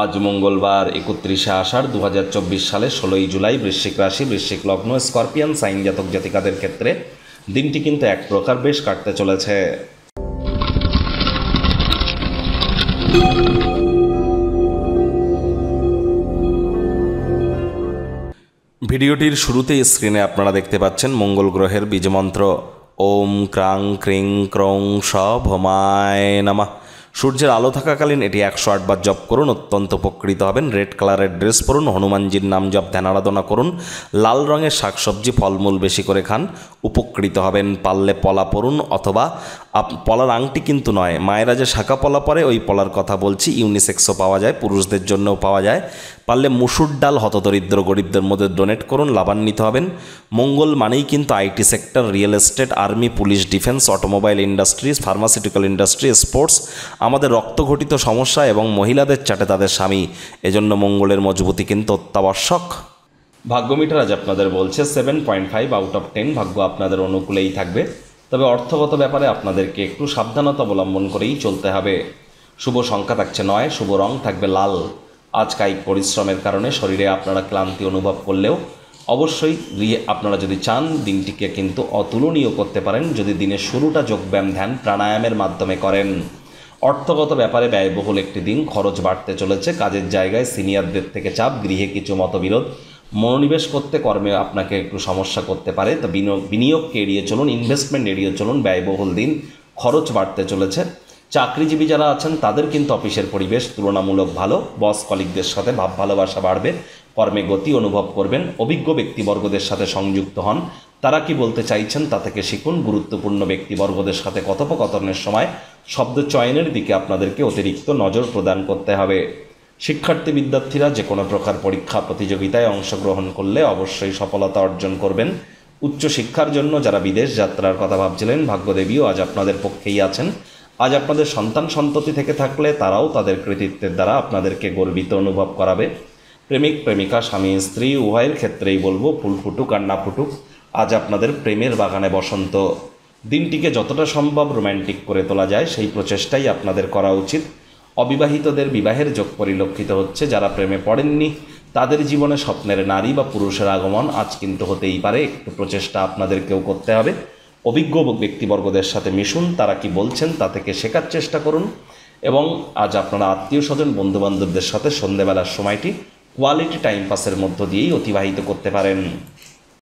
আজ মঙ্গলবার 31শে আষাঢ় 2024 সালে 16ই জুলাই বৃশ্চিক রাশি বৃশ্চিক লগ্ন স্করপিয়ান সাইন জাতক জাতিকাদের ক্ষেত্রে দিনটি কিন্তু এক প্রকার বেশ কাটতে চলেছে। ভিডিওটির শুরুতেই স্ক্রিনে আপনারা দেখতে পাচ্ছেন মঙ্গল গ্রহের বীজমন্ত্র ওম ক্রাং ক্রিং ক্রং শ ভমায় নমঃ। সূর্যের আলো থাকাকালীন এটি 108 বার জপ করুন, অত্যন্ত উপকৃত হবেন। রেড কালারের ড্রেস পরুন, হনুমানজির নাম জপ ধ্যান আরাধনা করুন, লাল রঙের শাকসবজি ফলমূল বেশি করে খান, উপকৃত হবেন। পারলে পলা পরুন, অথবা পলার আংটি কিন্তু নয়, মায়েরা যে শাঁখা পলা পরে ওই পলার কথা বলছি, ইউনিসেক্সও পাওয়া যায়, পুরুষদের জন্যও পাওয়া যায়। পারলে মুসুর ডাল হতদরিদ্র গরিবদের মধ্যে ডোনেট করুন, লাভান্বিত হবেন। মঙ্গল মানেই কিন্তু IT sector, real estate, army, police, defence, automobile industries, pharmaceutical industry, sports, আমাদের রক্তঘটিত সমস্যা এবং মহিলাদের চাটে তাদের স্বামী, এজন্য মঙ্গলের মজবুতি কিন্তু অত্যাবশ্যক। ভাগ্য মিটার আজ আপনাদের বলছে 7.5 আউট অফ 10 ভাগ্য আপনাদের অনুকূলেই থাকবে, তবে অর্থগত ব্যাপারে আপনাদেরকে একটু সাবধানতা অবলম্বন করেই চলতে হবে। শুভ সংখ্যা থাকছে 9, শুভ রং থাকবে লাল। আজ কায়িক পরিশ্রমের কারণে শরীরে আপনারা ক্লান্তি অনুভব করলেও অবশ্যই আপনারা যদি চান দিনটিকে কিন্তু অতুলনীয় করতে পারেন যদি দিনের শুরুটা যোগব্যায়াম ধ্যান প্রাণায়ামের মাধ্যমে করেন। অর্থগত ব্যাপারে ব্যয়বহুল একটি দিন, খরচ বাড়তে চলেছে। কাজের জায়গায় সিনিয়রদের থেকে চাপ, গৃহে কিছু মতবিরোধ, মনোনিবেশ করতে কর্মে আপনাকে একটু সমস্যা করতে পারে। তো বিনিয়োগকে এড়িয়ে চলুন, ইনভেস্টমেন্ট এড়িয়ে চলুন। ব্যয়বহুল দিন, খরচ বাড়তে চলেছে। চাকরিজীবী যারা আছেন তাদের কিন্তু অফিসের পরিবেশ তুলনামূলক ভালো। বস কলিগদের সাথে ভাব ভালোবাসা বাড়বে, কর্মে গতি অনুভব করবেন। অভিজ্ঞ ব্যক্তিবর্গদের সাথে সংযুক্ত হন, তারা কি বলতে চাইছেন তা থেকে শিখুন। গুরুত্বপূর্ণ ব্যক্তিবর্গদের সাথে কথোপকথনের সময় শব্দ চয়নের দিকে আপনাদেরকে অতিরিক্ত নজর প্রদান করতে হবে। শিক্ষার্থী বিদ্যার্থীরা যে কোনো প্রকার পরীক্ষা প্রতিযোগিতায় অংশগ্রহণ করলে অবশ্যই সফলতা অর্জন করবেন। উচ্চশিক্ষার জন্য যারা বিদেশ যাত্রার কথা ভাবছিলেন, ভাগ্যদেবীও আজ আপনাদের পক্ষেই আছেন। আজ আপনাদের সন্তান সন্ততি থেকে থাকলে তারাও তাদের কৃতিত্বের দ্বারা আপনাদেরকে গর্বিত অনুভব করাবে। প্রেমিক প্রেমিকা, স্বামী স্ত্রী উভয়ের ক্ষেত্রেই বলবো, ফুল ফুটুক আর না ফুটুক, আজ আপনাদের প্রেমের বাগানে বসন্ত। দিনটিকে যতটা সম্ভব রোম্যান্টিক করে তোলা যায় সেই প্রচেষ্টাই আপনাদের করা উচিত। অবিবাহিতদের বিবাহের যোগ পরিলক্ষিত হচ্ছে। যারা প্রেমে পড়েননি তাদের জীবনে স্বপ্নের নারী বা পুরুষের আগমন আজ কিন্তু হতেই পারে। একটু প্রচেষ্টা আপনাদেরকেও করতে হবে। অভিজ্ঞ ব্যক্তিবর্গদের সাথে মিশুন, তারা কি বলছেন তা থেকে শেখার চেষ্টা করুন। এবং আজ আপনারা আত্মীয় স্বজন বন্ধুবান্ধবদের সাথে সন্ধ্যেবেলার সময়টি কোয়ালিটি টাইম পাসের মধ্য দিয়েই অতিবাহিত করতে পারেন।